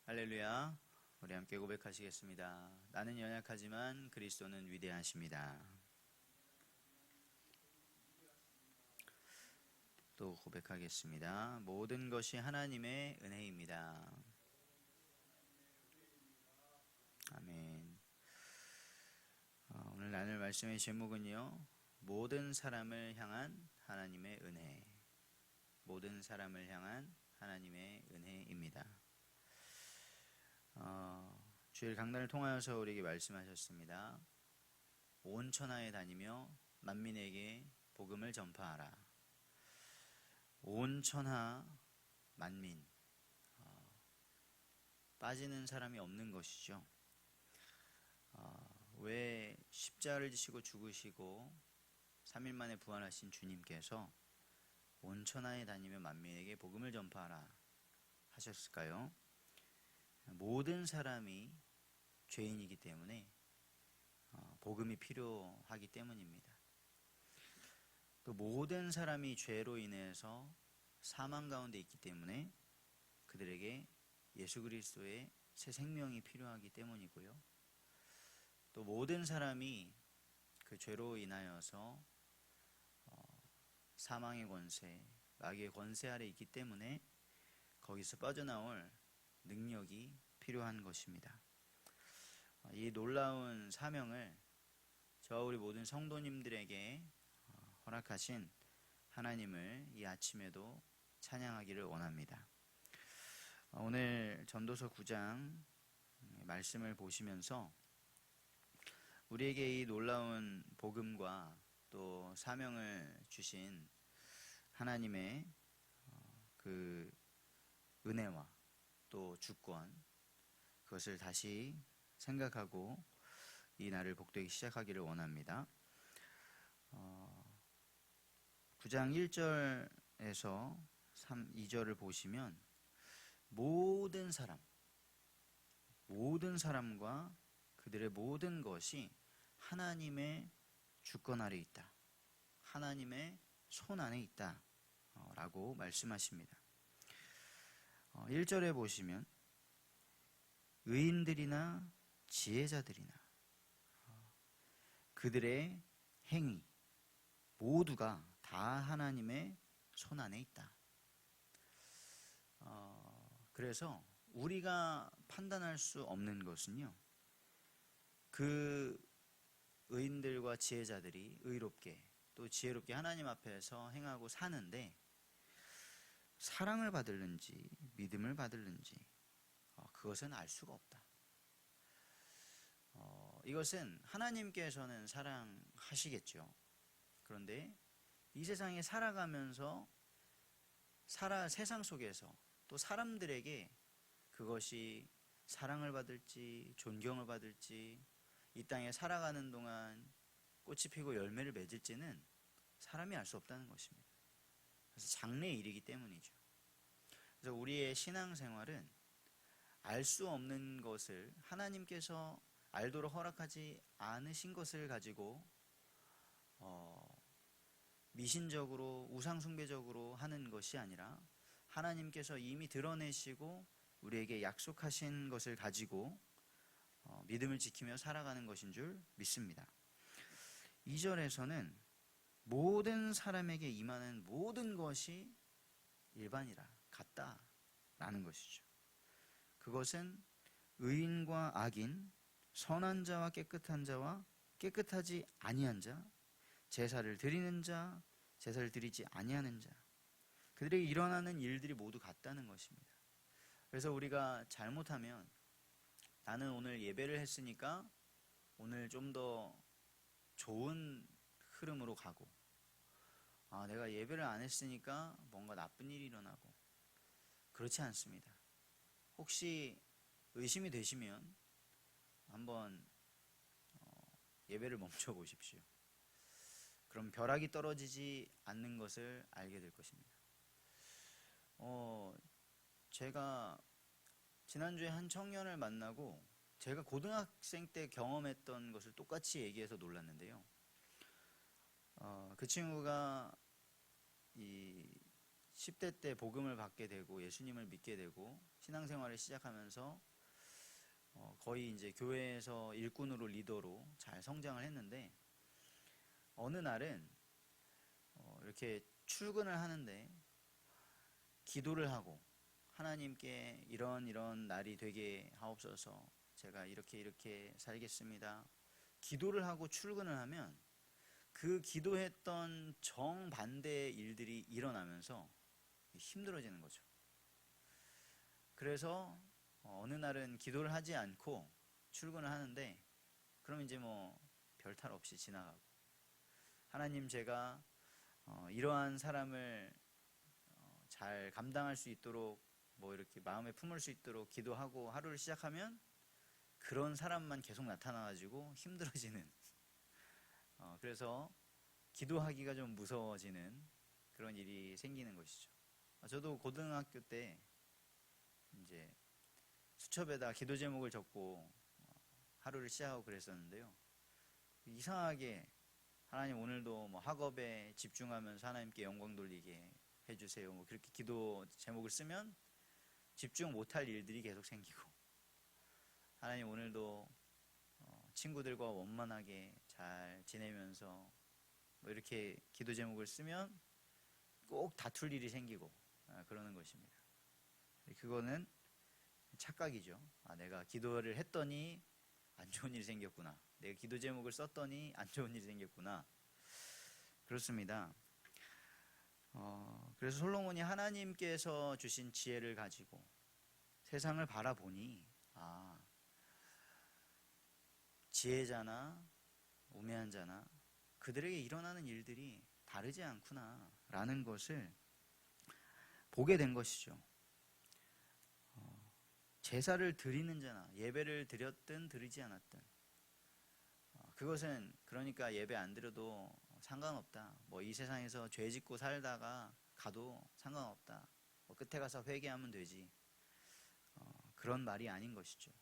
할렐루야. 우리 함께 고백하시겠습니다. 나는 연약하지만 그리스도는 위대하십니다. 또 고백하겠습니다. 모든 것이 하나님의 은혜입니다. 아멘. 오늘 나눌 말씀의 제목은요, 모든 사람을 향한 하나님의 은혜. 모든 사람을 향한 하나님의 은혜입니다. 주일 강단을 통하여서 우리에게 말씀하셨습니다. 온 천하에 다니며 만민에게 복음을 전파하라. 온 천하 만민, 빠지는 사람이 없는 것이죠. 왜 십자가를 지시고 죽으시고 3일 만에 부활하신 주님께서 온 천하에 다니며 만민에게 복음을 전파하라 하셨을까요? 모든 사람이 죄인이기 때문에 복음이 필요하기 때문입니다. 또 모든 사람이 죄로 인해서 사망 가운데 있기 때문에 그들에게 예수 그리스도의 새 생명이 필요하기 때문이고요. 또 모든 사람이 그 죄로 인하여서 사망의 권세, 마귀의 권세 아래 있기 때문에 거기서 빠져나올 능력이 필요한 것입니다. 이 놀라운 사명을 저와 우리 모든 성도님들에게 허락하신 하나님을 이 아침에도 찬양하기를 원합니다. 오늘 전도서 9장 말씀을 보시면서 우리에게 이 놀라운 복음과 또 사명을 주신 하나님의 그 은혜와 또 주권, 그것을 다시 생각하고 이 날을 복되게 시작하기를 원합니다. 9장 1절에서 2절을 보시면 모든 사람과 그들의 모든 것이 하나님의 주권 아래 있다, 하나님의 손 안에 있다 라고 말씀하십니다. 1절에 보시면 의인들이나 지혜자들이나 그들의 행위 모두가 다 하나님의 손 안에 있다. 그래서 우리가 판단할 수 없는 것은요, 그 의인들과 지혜자들이 의롭게 또 지혜롭게 하나님 앞에서 행하고 사는데 사랑을 받을는지 믿음을 받을는지 그것은 알 수가 없다. 이것은 하나님께서는 사랑하시겠죠. 그런데 이 세상에 살아가면서 세상 속에서 또 사람들에게 그것이 사랑을 받을지 존경을 받을지 이 땅에 살아가는 동안 꽃이 피고 열매를 맺을지는 사람이 알 수 없다는 것입니다. 그래서 장래의 일이기 때문이죠. 그래서 우리의 신앙생활은 알 수 없는 것을 하나님께서 알도록 허락하지 않으신 것을 가지고 미신적으로 우상숭배적으로 하는 것이 아니라 하나님께서 이미 드러내시고 우리에게 약속하신 것을 가지고 믿음을 지키며 살아가는 것인 줄 믿습니다. 2절에서는 모든 사람에게 임하는 모든 것이 일반이라 같다라는 것이죠. 그것은 의인과 악인, 선한 자와 깨끗한 자와 깨끗하지 아니한 자, 제사를 드리는 자, 제사를 드리지 아니하는 자, 그들에게 일어나는 일들이 모두 같다는 것입니다. 그래서 우리가 잘못하면 나는 오늘 예배를 했으니까 오늘 좀 더 좋은 흐름으로 가고, 내가 예배를 안 했으니까 뭔가 나쁜 일이 일어나고, 그렇지 않습니다. 혹시 의심이 되시면 한번 예배를 멈춰 보십시오. 그럼 벼락이 떨어지지 않는 것을 알게 될 것입니다. 제가 지난주에 한 청년을 만나고 제가 고등학생 때 경험했던 것을 똑같이 얘기해서 놀랐는데요. 그 친구가 이 10대 때 복음을 받게 되고 예수님을 믿게 되고 신앙생활을 시작하면서 거의 이제 교회에서 일꾼으로 리더로 잘 성장을 했는데 어느 날은 이렇게 출근을 하는데 기도를 하고 하나님께 이런 날이 되게 하옵소서, 제가 이렇게 살겠습니다, 기도를 하고 출근을 하면 그 기도했던 정반대의 일들이 일어나면서 힘들어지는 거죠. 그래서 어느 날은 기도를 하지 않고 출근을 하는데 그럼 이제 뭐 별탈 없이 지나가고, 하나님 제가 이러한 사람을 잘 감당할 수 있도록 뭐 이렇게 마음에 품을 수 있도록 기도하고 하루를 시작하면 그런 사람만 계속 나타나가지고 힘들어지는, 그래서 기도하기가 좀 무서워지는 그런 일이 생기는 것이죠. 저도 고등학교 때 이제 수첩에다 기도 제목을 적고 하루를 시작하고 그랬었는데요. 이상하게 하나님 오늘도 뭐 학업에 집중하면서 하나님께 영광 돌리게 해주세요, 뭐 그렇게 기도 제목을 쓰면 집중 못할 일들이 계속 생기고, 하나님 오늘도 친구들과 원만하게 잘 지내면서 뭐 이렇게 기도 제목을 쓰면 꼭 다툴 일이 생기고 그러는 것입니다. 그거는 착각이죠. 내가 기도를 했더니 안 좋은 일이 생겼구나, 내가 기도 제목을 썼더니 안 좋은 일이 생겼구나, 그렇습니다. 그래서 솔로몬이 하나님께서 주신 지혜를 가지고 세상을 바라보니 지혜자나 우매한 자나 그들에게 일어나는 일들이 다르지 않구나 라는 것을 보게 된 것이죠. 제사를 드리는 자나 예배를 드렸든 드리지 않았든 그것은 그러니까 예배 안 드려도 상관없다, 뭐 이 세상에서 죄 짓고 살다가 가도 상관없다, 뭐 끝에 가서 회개하면 되지, 그런 말이 아닌 것이죠.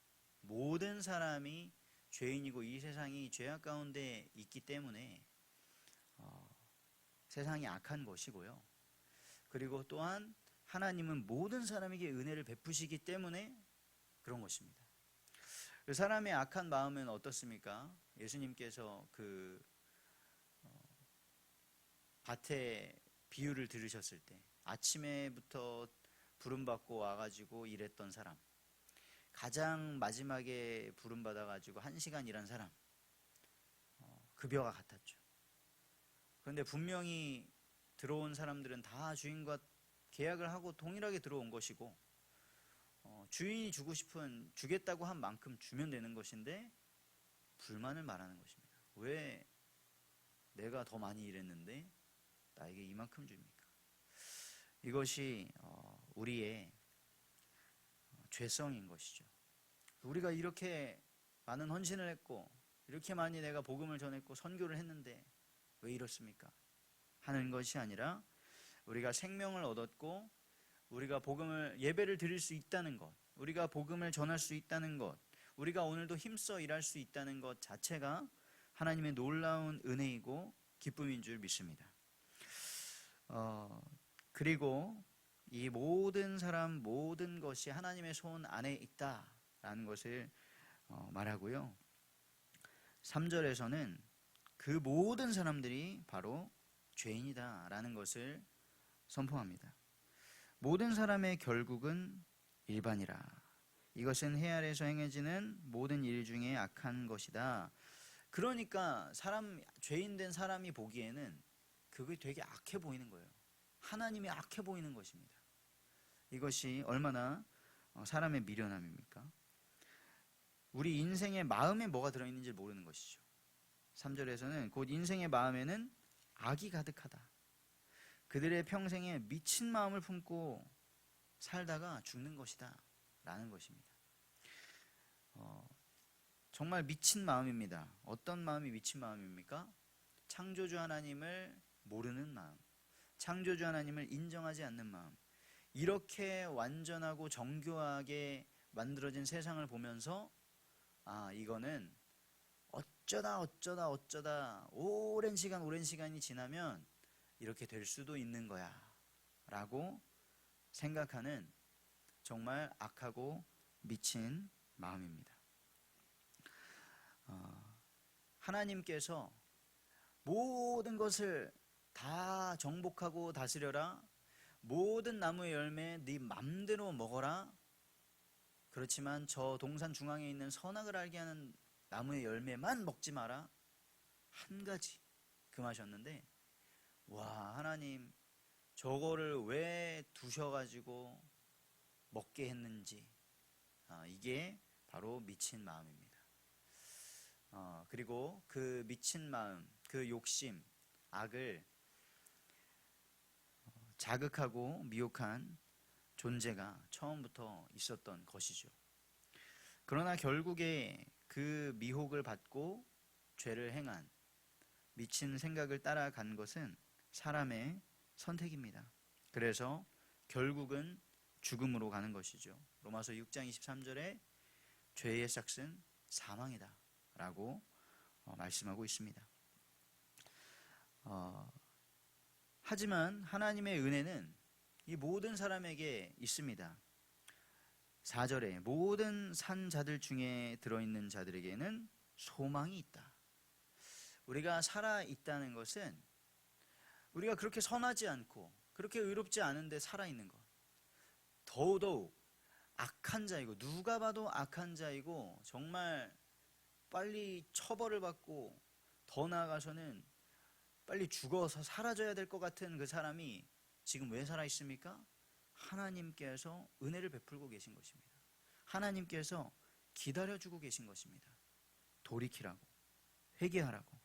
모든 사람이 죄인이고 이 세상이 죄악 가운데 있기 때문에 세상이 악한 것이고요. 그리고 또한 하나님은 모든 사람에게 은혜를 베푸시기 때문에 그런 것입니다. 사람의 악한 마음은 어떻습니까? 예수님께서 그 밭의 비유를 들으셨을 때 아침에부터 부름받고 와가지고 일했던 사람, 가장 마지막에 부름받아가지고 1시간 일한 사람, 급여가 같았죠. 그런데 분명히 들어온 사람들은 다 주인과 계약을 하고 동일하게 들어온 것이고 주인이 주겠다고 한 만큼 주면 되는 것인데 불만을 말하는 것입니다. 왜 내가 더 많이 일했는데 나에게 이만큼 줍니까? 이것이 우리의 죄성인 것이죠. 우리가 이렇게 많은 헌신을 했고 이렇게 많이 내가 복음을 전했고 선교를 했는데 왜 이렇습니까? 하는 것이 아니라 우리가 생명을 얻었고 우리가 예배를 드릴 수 있다는 것, 우리가 복음을 전할 수 있다는 것, 우리가 오늘도 힘써 일할 수 있다는 것 자체가 하나님의 놀라운 은혜이고 기쁨인 줄 믿습니다. 그리고 이 모든 사람 모든 것이 하나님의 손 안에 있다라는 것을 말하고요. 3절에서는 그 모든 사람들이 바로 죄인이다라는 것을 선포합니다. 모든 사람의 결국은 일반이라. 이것은 해 아래에서 행해지는 모든 일 중에 악한 것이다. 그러니까 죄인된 사람이 보기에는 그게 되게 악해 보이는 거예요. 하나님이 악해 보이는 것입니다. 이것이 얼마나 사람의 미련함입니까? 우리 인생의 마음에 뭐가 들어있는지 모르는 것이죠. 3절에서는 곧 인생의 마음에는 악이 가득하다. 그들의 평생에 미친 마음을 품고 살다가 죽는 것이다 라는 것입니다. 정말 미친 마음입니다. 어떤 마음이 미친 마음입니까? 창조주 하나님을 모르는 마음, 창조주 하나님을 인정하지 않는 마음, 이렇게 완전하고 정교하게 만들어진 세상을 보면서 이거는 어쩌다 오랜 시간이 지나면 이렇게 될 수도 있는 거야 라고 생각하는 정말 악하고 미친 마음입니다. 하나님께서 모든 것을 다 정복하고 다스려라, 모든 나무의 열매 네 맘대로 먹어라, 그렇지만 저 동산 중앙에 있는 선악을 알게 하는 나무의 열매만 먹지 마라, 한 가지 금하셨는데, 와, 하나님 저거를 왜 두셔가지고 먹게 했는지, 이게 바로 미친 마음입니다. 그리고 그 미친 마음, 그 욕심, 악을 자극하고 미혹한 존재가 처음부터 있었던 것이죠. 그러나 결국에 그 미혹을 받고 죄를 행한 미친 생각을 따라간 것은 사람의 선택입니다. 그래서 결국은 죽음으로 가는 것이죠. 로마서 6장 23절에 죄의 삭은 사망이다 라고 말씀하고 있습니다. 하지만 하나님의 은혜는 이 모든 사람에게 있습니다. 4절에 모든 산 자들 중에 들어있는 자들에게는 소망이 있다. 우리가 살아있다는 것은 우리가 그렇게 선하지 않고 그렇게 의롭지 않은데 살아있는 것, 더더욱 악한 자이고, 누가 봐도 악한 자이고, 정말 빨리 처벌을 받고 더 나아가서는 빨리 죽어서 사라져야 될 것 같은 그 사람이 지금 왜 살아있습니까? 하나님께서 은혜를 베풀고 계신 것입니다. 하나님께서 기다려주고 계신 것입니다. 돌이키라고, 회개하라고,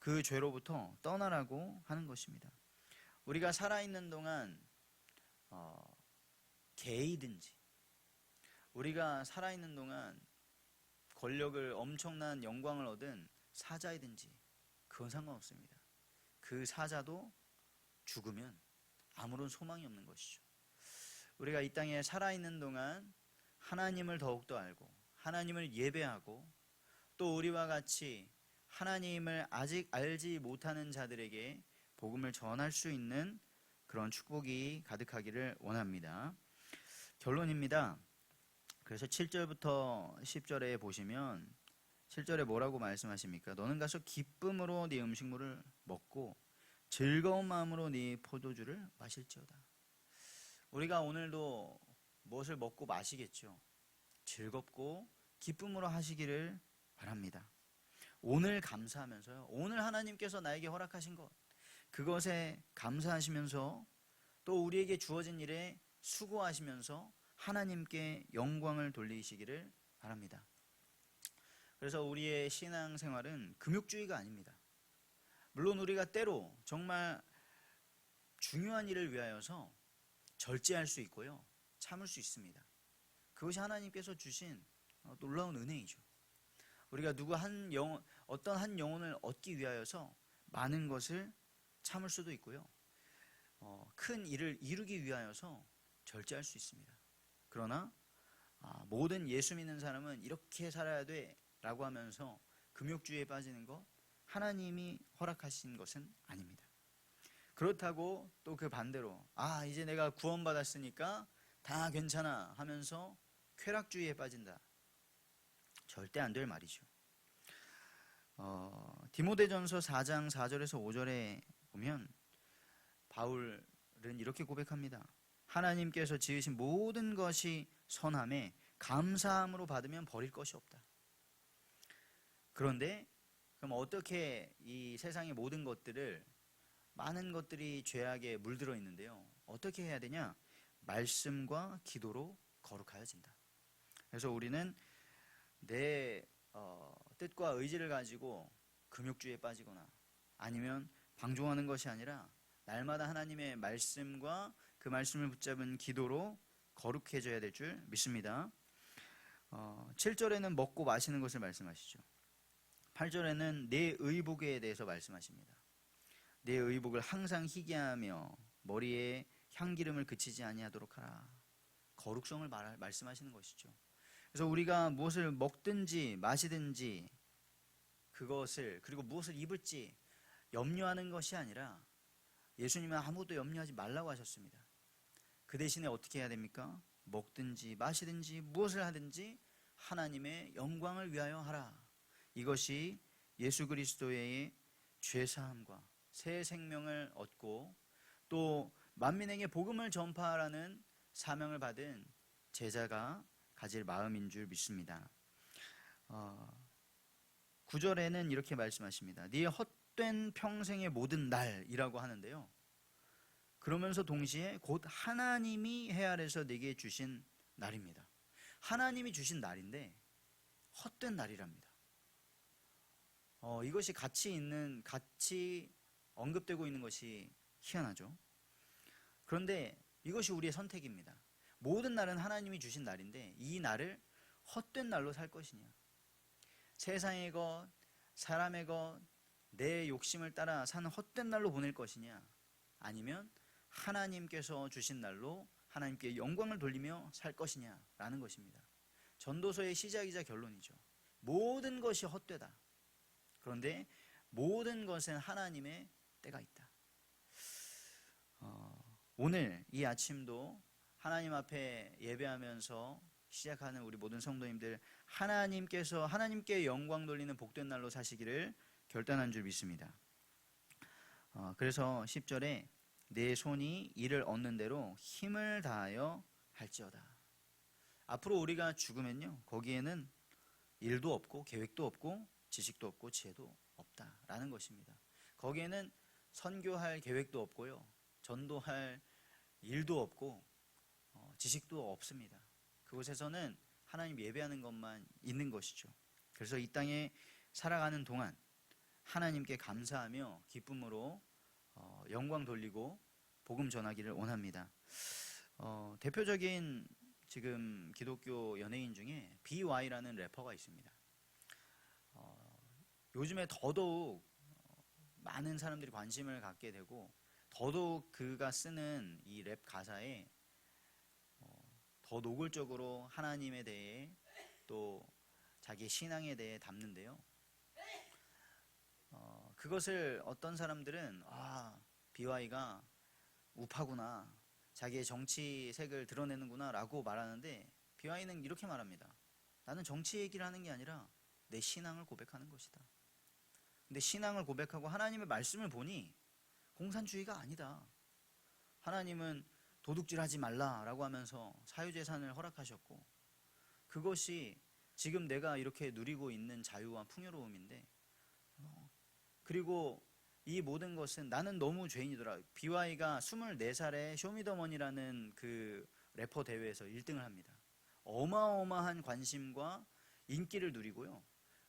그 죄로부터 떠나라고 하는 것입니다. 우리가 살아있는 동안 개이든지, 우리가 살아있는 동안 권력을, 엄청난 영광을 얻은 사자이든지 그건 상관없습니다. 그 사자도 죽으면 아무런 소망이 없는 것이죠. 우리가 이 땅에 살아있는 동안 하나님을 더욱더 알고 하나님을 예배하고, 또 우리와 같이 하나님을 아직 알지 못하는 자들에게 복음을 전할 수 있는 그런 축복이 가득하기를 원합니다. 결론입니다. 그래서 7절부터 10절에 보시면 7절에 뭐라고 말씀하십니까? 너는 가서 기쁨으로 네 음식물을 먹고 즐거운 마음으로 네 포도주를 마실지어다. 우리가 오늘도 무엇을 먹고 마시겠죠? 즐겁고 기쁨으로 하시기를 바랍니다. 오늘 감사하면서요, 오늘 하나님께서 나에게 허락하신 것, 그것에 감사하시면서 또 우리에게 주어진 일에 수고하시면서 하나님께 영광을 돌리시기를 바랍니다. 그래서 우리의 신앙생활은 금욕주의가 아닙니다. 물론 우리가 때로 정말 중요한 일을 위하여서 절제할 수 있고요, 참을 수 있습니다. 그것이 하나님께서 주신 놀라운 은혜이죠. 우리가 어떤 한 영혼을 얻기 위하여서 많은 것을 참을 수도 있고요, 큰 일을 이루기 위하여서 절제할 수 있습니다. 그러나 모든 예수 믿는 사람은 이렇게 살아야 돼 라고 하면서 금욕주의에 빠지는 것, 하나님이 허락하신 것은 아닙니다. 그렇다고 또 그 반대로 이제 내가 구원받았으니까 다 괜찮아 하면서 쾌락주의에 빠진다, 절대 안 될 말이죠. 디모데전서 4장 4절에서 5절에 보면 바울은 이렇게 고백합니다. 하나님께서 지으신 모든 것이 선함에 감사함으로 받으면 버릴 것이 없다. 그런데 그럼 어떻게 이 세상의 모든 것들을, 많은 것들이 죄악에 물들어 있는데요, 어떻게 해야 되냐? 말씀과 기도로 거룩하여진다. 그래서 우리는 내 뜻과 의지를 가지고 금욕주의에 빠지거나 아니면 방종하는 것이 아니라 날마다 하나님의 말씀과 그 말씀을 붙잡은 기도로 거룩해져야 될 줄 믿습니다. 7절에는 먹고 마시는 것을 말씀하시죠. 8절에는 내 의복에 대해서 말씀하십니다. 내 의복을 항상 희게하며 머리에 향기름을 그치지 아니하도록 하라. 거룩성을 말씀하시는 것이죠. 그래서 우리가 무엇을 먹든지 마시든지 그것을, 그리고 무엇을 입을지 염려하는 것이 아니라 예수님은 아무것도 염려하지 말라고 하셨습니다. 그 대신에 어떻게 해야 됩니까? 먹든지 마시든지 무엇을 하든지 하나님의 영광을 위하여 하라. 이것이 예수 그리스도의 죄사함과 새 생명을 얻고 또 만민에게 복음을 전파하라는 사명을 받은 제자가 가질 마음인 줄 믿습니다. 9절에는 이렇게 말씀하십니다. 네 헛된 평생의 모든 날이라고 하는데요. 그러면서 동시에 곧 하나님이 해 아래서 내게 주신 날입니다. 하나님이 주신 날인데 헛된 날이랍니다. 이것이 같이 언급되고 있는 것이 희한하죠. 그런데 이것이 우리의 선택입니다. 모든 날은 하나님이 주신 날인데 이 날을 헛된 날로 살 것이냐, 세상의 것, 사람의 것, 내 욕심을 따라 사는 헛된 날로 보낼 것이냐, 아니면 하나님께서 주신 날로 하나님께 영광을 돌리며 살 것이냐라는 것입니다. 전도서의 시작이자 결론이죠. 모든 것이 헛되다. 그런데 모든 것은 하나님의 때가 있다. 오늘 이 아침도 하나님 앞에 예배하면서 시작하는 우리 모든 성도님들, 하나님께 영광 돌리는 복된 날로 사시기를 결단한 줄 믿습니다. 그래서 10절에 내 손이 이를 얻는 대로 힘을 다하여 할지어다. 앞으로 우리가 죽으면요, 거기에는 일도 없고 계획도 없고 지식도 없고 지혜도 없다라는 것입니다. 거기에는 선교할 계획도 없고요, 전도할 일도 없고 지식도 없습니다. 그곳에서는 하나님 예배하는 것만 있는 것이죠. 그래서 이 땅에 살아가는 동안 하나님께 감사하며 기쁨으로 영광 돌리고 복음 전하기를 원합니다. 대표적인 지금 기독교 연예인 중에 BY라는 래퍼가 있습니다. 요즘에 더더욱 많은 사람들이 관심을 갖게 되고 더더욱 그가 쓰는 이 랩 가사에 더 노골적으로 하나님에 대해 또 자기의 신앙에 대해 담는데요. 그것을 어떤 사람들은 BY가 우파구나, 자기의 정치색을 드러내는구나 라고 말하는데, BY는 이렇게 말합니다. 나는 정치 얘기를 하는 게 아니라 내 신앙을 고백하는 것이다. 근데 신앙을 고백하고 하나님의 말씀을 보니 공산주의가 아니다. 하나님은 도둑질하지 말라라고 하면서 사유재산을 허락하셨고, 그것이 지금 내가 이렇게 누리고 있는 자유와 풍요로움인데, 그리고 이 모든 것은 나는 너무 죄인이더라. BY가 24살에 쇼미더머니라는 그 래퍼 대회에서 1등을 합니다. 어마어마한 관심과 인기를 누리고요,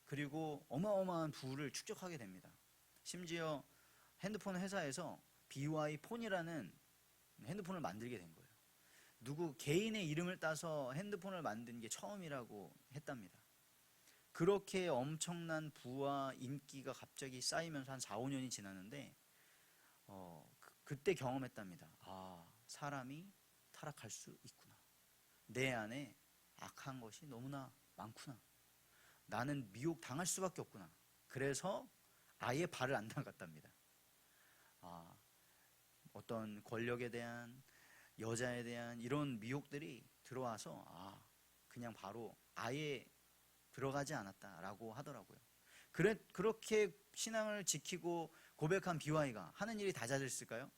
그리고 어마어마한 부를 축적하게 됩니다. 심지어 핸드폰 회사에서 BY 폰이라는 핸드폰을 만들게 된 거예요. 누구 개인의 이름을 따서 핸드폰을 만든 게 처음이라고 했답니다. 그렇게 엄청난 부와 인기가 갑자기 쌓이면서 한 4, 5년이 지났는데 그때 경험했답니다. 사람이 타락할 수 있구나. 내 안에 악한 것이 너무나 많구나. 나는 미혹 당할 수밖에 없구나. 그래서 아예 발을 안 담갔답니다. 어떤 권력에 대한, 여자에 대한 이런 미혹들이 들어와서 그냥 바로 아예 들어가지 않았다라고 하더라고요. 그렇게 신앙을 지키고 고백한 BY가 하는 일이 다 잦았을까요?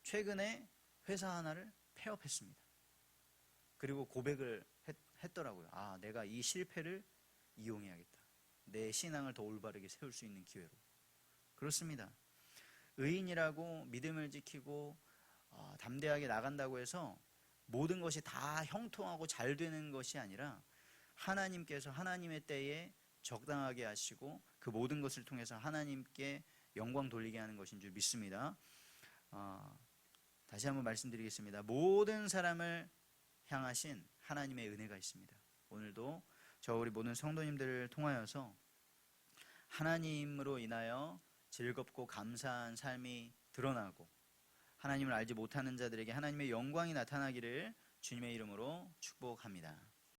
최근에 회사 하나를 폐업했습니다. 그리고 고백을 했더라고요. 내가 이 실패를 이용해야겠다. 내 신앙을 더 올바르게 세울 수 있는 기회로. 그렇습니다. 의인이라고 믿음을 지키고 담대하게 나간다고 해서 모든 것이 다 형통하고 잘 되는 것이 아니라 하나님께서 하나님의 때에 적당하게 하시고 그 모든 것을 통해서 하나님께 영광 돌리게 하는 것인 줄 믿습니다. 다시 한번 말씀드리겠습니다. 모든 사람을 향하신 하나님의 은혜가 있습니다. 오늘도 우리 모든 성도님들을 통하여서 하나님으로 인하여 즐겁고 감사한 삶이 드러나고 하나님을 알지 못하는 자들에게 하나님의 영광이 나타나기를 주님의 이름으로 축복합니다.